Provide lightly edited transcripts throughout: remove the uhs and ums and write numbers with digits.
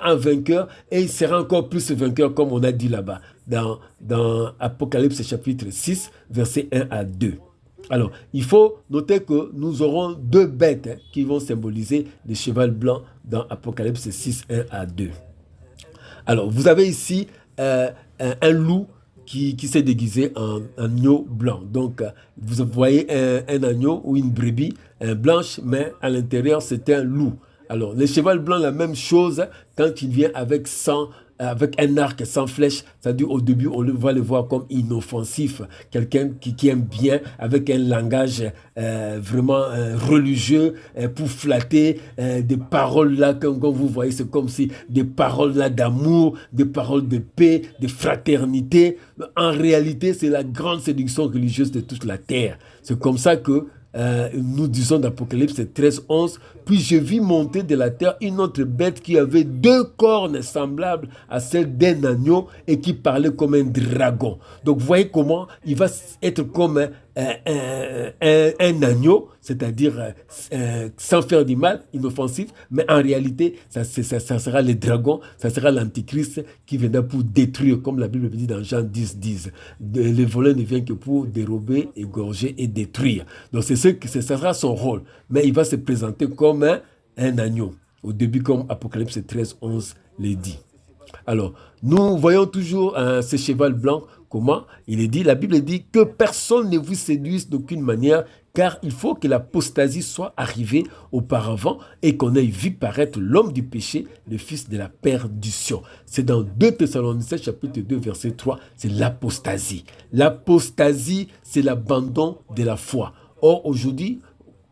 un vainqueur et il sera encore plus vainqueur comme on a dit là-bas dans Apocalypse chapitre 6, versets 1 à 2. Alors, il faut noter que nous aurons deux bêtes qui vont symboliser le cheval blanc dans Apocalypse 6, 1 à 2. Alors, vous avez ici un loup qui s'est déguisé en agneau blanc. Donc, vous voyez un agneau ou une brebis blanche, mais à l'intérieur, c'est un loup. Alors, le cheval blanc, la même chose, quand il vient avec un arc sans flèche, c'est-à-dire au début, on va le voir comme inoffensif, quelqu'un qui aime bien, avec un langage vraiment religieux pour flatter des paroles là, comme vous voyez, c'est comme si des paroles là d'amour, des paroles de paix, de fraternité. En réalité, c'est la grande séduction religieuse de toute la terre. C'est comme ça que nous disons d'Apocalypse 13, 11, puis je vis monter de la terre une autre bête qui avait deux cornes semblables à celles d'un agneau et qui parlait comme un dragon. Donc vous voyez comment il va être comme un agneau, c'est-à-dire sans faire du mal, inoffensif, mais en réalité, ça sera le dragon, ça sera l'antichrist qui viendra pour détruire, comme la Bible dit dans Jean 10, 10. Le voleur ne vient que pour dérober, égorger et détruire. Donc ça sera son rôle, mais il va se présenter comme un agneau, au début comme Apocalypse 13, 11 le dit. Alors, nous voyons toujours ce cheval blanc, comment il est dit, la Bible dit que personne ne vous séduise d'aucune manière, car il faut que l'apostasie soit arrivée auparavant et qu'on ait vu paraître l'homme du péché, le fils de la perdition. C'est dans 2 Thessaloniciens chapitre 2 verset 3, c'est l'apostasie. L'apostasie, c'est l'abandon de la foi. Or, aujourd'hui,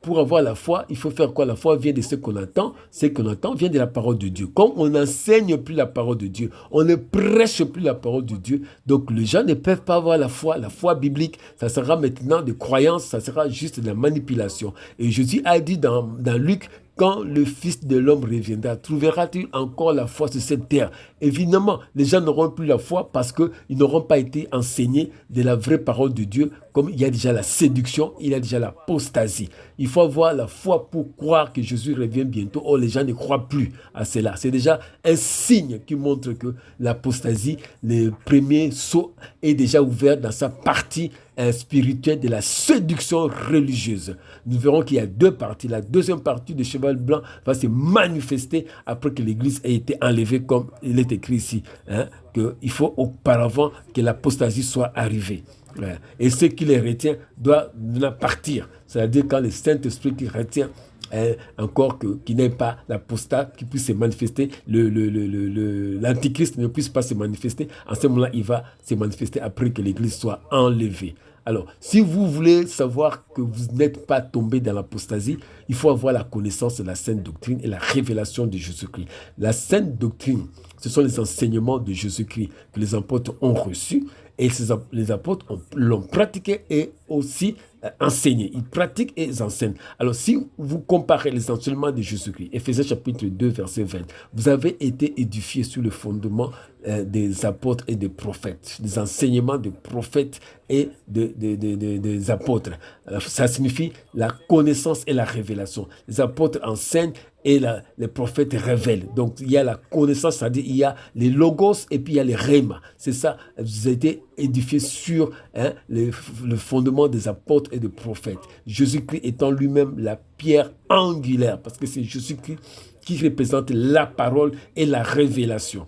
pour avoir la foi, il faut faire quoi? La foi vient de ce qu'on entend. Ce qu'on entend vient de la parole de Dieu. Comme on n'enseigne plus la parole de Dieu, on ne prêche plus la parole de Dieu, donc les gens ne peuvent pas avoir la foi biblique. Ça sera maintenant de croyance, ça sera juste de la manipulation. Et Jésus a dit dans Luc, quand le Fils de l'homme reviendra, trouvera-t-il encore la foi sur cette terre? Évidemment, les gens n'auront plus la foi parce qu'ils n'auront pas été enseignés de la vraie parole de Dieu, comme il y a déjà la séduction, il y a déjà l'apostasie. Il faut avoir la foi pour croire que Jésus revient bientôt. Or, les gens ne croient plus à cela. C'est déjà un signe qui montre que l'apostasie, le premier saut, est déjà ouvert dans sa partie spirituelle de la séduction religieuse. Nous verrons qu'il y a deux parties. La deuxième partie du cheval blanc va se manifester après que l'Église ait été enlevée, comme il est écrit ici, qu'il faut auparavant que l'apostasie soit arrivée. Et ce qui les retient doit partir. C'est-à-dire quand le Saint-Esprit qui retient encore qu'il n'ait pas l'apostat qui puisse se manifester, l'antichrist ne puisse pas se manifester, en ce moment-là, il va se manifester après que l'Église soit enlevée. Alors, si vous voulez savoir que vous n'êtes pas tombé dans l'apostasie, il faut avoir la connaissance de la sainte doctrine et la révélation de Jésus-Christ. La sainte doctrine, ce sont les enseignements de Jésus-Christ que les apôtres ont reçus et les apôtres l'ont pratiqué et aussi enseigné. Ils pratiquent et ils enseignent. Alors, si vous comparez les enseignements de Jésus-Christ, Éphésiens chapitre 2, verset 20, vous avez été édifiés sur le fondement des apôtres et des prophètes, des enseignements des prophètes et des apôtres. Alors, ça signifie la connaissance et la révélation. Les apôtres enseignent et les prophètes révèlent. Donc, il y a la connaissance, c'est-à-dire il y a les logos et puis il y a les rhémas. C'est ça, vous avez été édifiés sur le fondement des apôtres et des prophètes. Jésus-Christ étant lui-même la pierre angulaire, parce que c'est Jésus-Christ qui représente la parole et la révélation.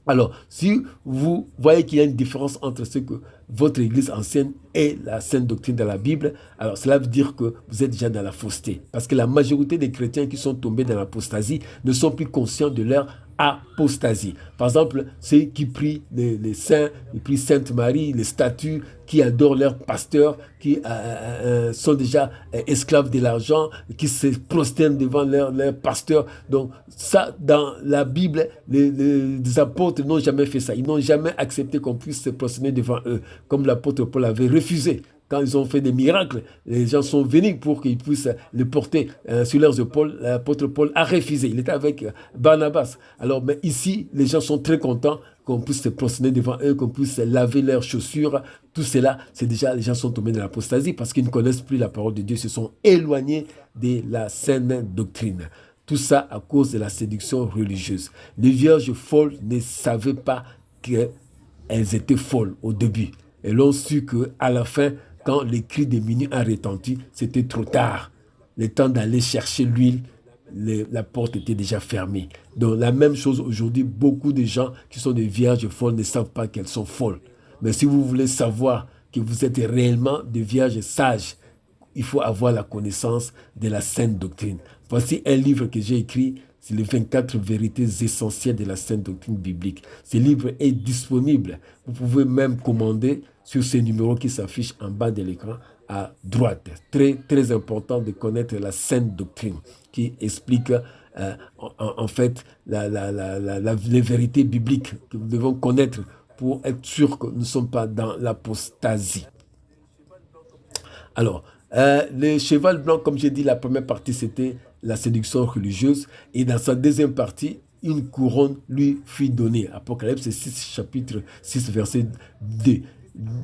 Alors, si vous voyez qu'il y a une différence entre ce que votre Église enseigne et la sainte doctrine de la Bible, alors cela veut dire que vous êtes déjà dans la fausseté. Parce que la majorité des chrétiens qui sont tombés dans l'apostasie ne sont plus conscients de leur apostasie. Par exemple, ceux qui prient les saints, qui prient Sainte Marie, les statues, qui adorent leur pasteur, qui sont déjà esclaves de l'argent, qui se prosternent devant leur pasteur. Donc ça, dans la Bible, les apôtres n'ont jamais fait ça. Ils n'ont jamais accepté qu'on puisse se prosterner devant eux, comme l'apôtre Paul avait refusé. Quand ils ont fait des miracles, les gens sont venus pour qu'ils puissent les porter sur leurs épaules. L'apôtre Paul a refusé. Il était avec Barnabas. Alors, mais ici, les gens sont très contents qu'on puisse se prosterner devant eux, qu'on puisse laver leurs chaussures. Tout cela, c'est déjà, les gens sont tombés dans l'apostasie parce qu'ils ne connaissent plus la parole de Dieu, se sont éloignés de la saine doctrine. Tout ça à cause de la séduction religieuse. Les vierges folles ne savaient pas qu'elles étaient folles au début. Elles ont su qu'à la fin, quand le cri de minuit a retenti, c'était trop tard. Le temps d'aller chercher l'huile, la porte était déjà fermée. Donc la même chose aujourd'hui, beaucoup de gens qui sont des vierges folles ne savent pas qu'elles sont folles. Mais si vous voulez savoir que vous êtes réellement des vierges sages, il faut avoir la connaissance de la sainte doctrine. Voici un livre que j'ai écrit, c'est les 24 vérités essentielles de la sainte doctrine biblique. Ce livre est disponible. Vous pouvez même commander sur ce numéro qui s'affiche en bas de l'écran à droite. Très, très important de connaître la sainte doctrine qui explique en fait les vérités bibliques que nous devons connaître pour être sûr que nous ne sommes pas dans l'apostasie. Alors, le cheval blanc, comme j'ai dit, la première partie, c'était la séduction religieuse. Et dans sa deuxième partie, une couronne lui fut donnée. Apocalypse 6, chapitre 6, verset 2.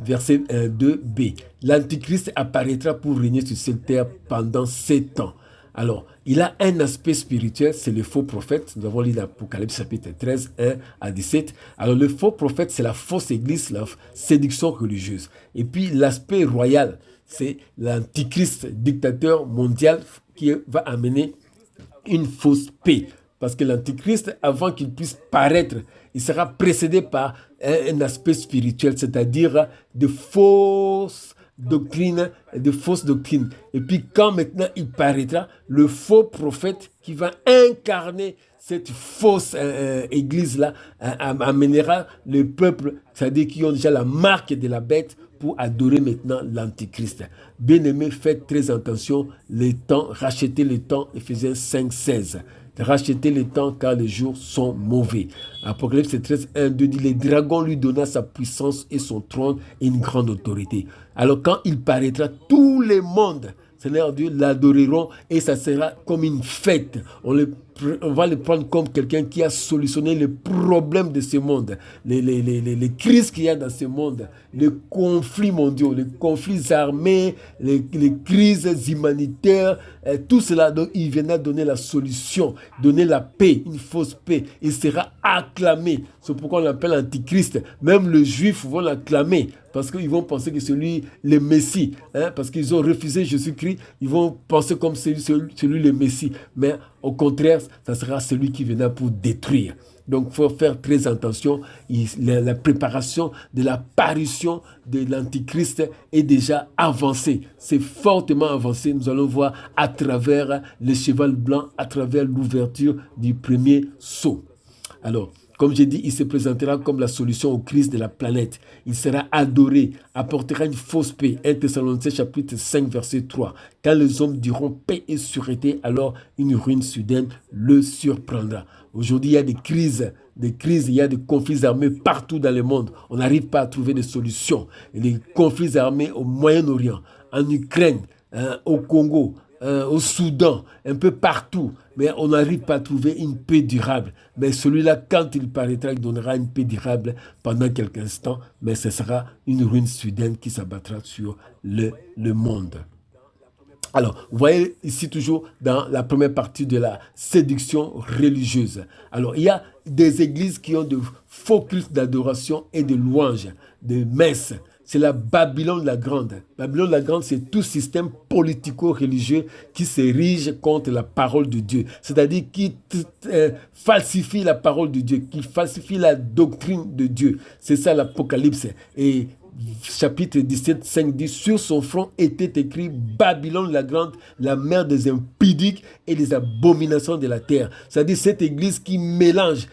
Verset 2b. L'Antichrist apparaîtra pour régner sur cette terre pendant 7 ans. Alors, il a un aspect spirituel, c'est le faux prophète. Nous avons lu l'Apocalypse chapitre 13, 1 à 17. Alors, le faux prophète, c'est la fausse église, la séduction religieuse. Et puis, l'aspect royal, c'est l'antichrist dictateur mondial qui va amener une fausse paix. Parce que l'antichrist, avant qu'il puisse paraître, il sera précédé par un aspect spirituel, c'est-à-dire de fausses doctrines, Et puis quand maintenant il paraîtra, le faux prophète qui va incarner cette fausse église-là amènera le peuple, c'est-à-dire qui ont déjà la marque de la bête, pour adorer maintenant l'Antichrist. Bien-aimés, faites très attention, les temps, rachetez le temps, Ephésiens 5, 16. Rachetez le temps car les jours sont mauvais. Apocalypse 13, 1, 2 dit, les dragons lui donna sa puissance et son trône et une grande autorité. Alors quand il paraîtra, tous les mondes, Seigneur Dieu, l'adoreront et ça sera comme une fête. On va le prendre comme quelqu'un qui a solutionné les problèmes de ce monde, les crises qu'il y a dans ce monde, les conflits mondiaux, les conflits armés, les crises humanitaires, tout cela. Donc, il viendra donner la solution, donner la paix, une fausse paix. Il sera acclamé. C'est pourquoi on l'appelle Antichrist. Même les Juifs vont l'acclamer parce qu'ils vont penser que c'est lui le Messie. Parce qu'ils ont refusé Jésus-Christ, ils vont penser comme c'est lui le Messie. Mais au contraire, ça sera celui qui viendra pour détruire. Donc, il faut faire très attention. La préparation de l'apparition de l'Antichrist est déjà avancée. C'est fortement avancé. Nous allons voir à travers le cheval blanc, à travers l'ouverture du premier sceau. Alors, comme j'ai dit, il se présentera comme la solution aux crises de la planète. Il sera adoré, apportera une fausse paix. 1 Thessaloniciens chapitre 5, verset 3. Quand les hommes diront paix et sûreté, alors une ruine soudaine le surprendra. Aujourd'hui, il y a des crises, il y a des conflits armés partout dans le monde. On n'arrive pas à trouver des solutions. Et les conflits armés au Moyen-Orient, en Ukraine, au Congo, au Soudan, un peu partout, mais on n'arrive pas à trouver une paix durable. Mais celui-là, quand il paraîtra, il donnera une paix durable pendant quelques instants, mais ce sera une ruine soudaine qui s'abattra sur le monde. Alors, vous voyez ici toujours dans la première partie de la séduction religieuse. Alors, il y a des églises qui ont de faux cultes d'adoration et de louanges, de messes. C'est la Babylone la Grande. Babylone la Grande, c'est tout système politico-religieux qui s'érige contre la parole de Dieu. C'est-à-dire qui falsifie la parole de Dieu, qui falsifie la doctrine de Dieu. C'est ça l'Apocalypse. Et chapitre 17, 5 dit, sur son front était écrit Babylone la Grande, la mère des impudiques et des abominations de la terre. C'est-à-dire cette église qui mélange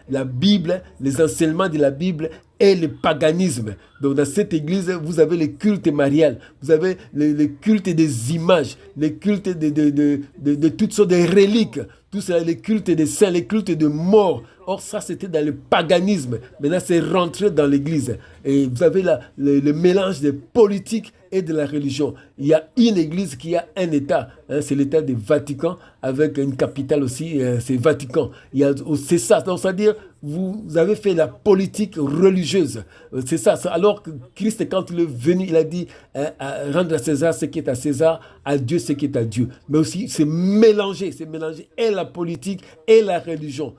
la Bible, les enseignements de la Bible et le paganisme. Donc dans cette église, vous avez le culte marial, vous avez le culte des images, le culte de toutes sortes de reliques, tout ça, les cultes des saints, les cultes de morts. Or, ça, c'était dans le paganisme. Maintenant, c'est rentré dans l'Église. Et vous avez le mélange des politiques et de la religion. Il y a une Église qui a un État. Hein, c'est l'État du Vatican, avec une capitale aussi, c'est Vatican. C'est ça. Donc, c'est-à-dire, vous avez fait la politique religieuse. C'est ça. Alors que Christ, quand il est venu, il a dit rendre à César ce qui est à César, à Dieu ce qui est à Dieu. Mais aussi, c'est mélangé et la politique et la religion.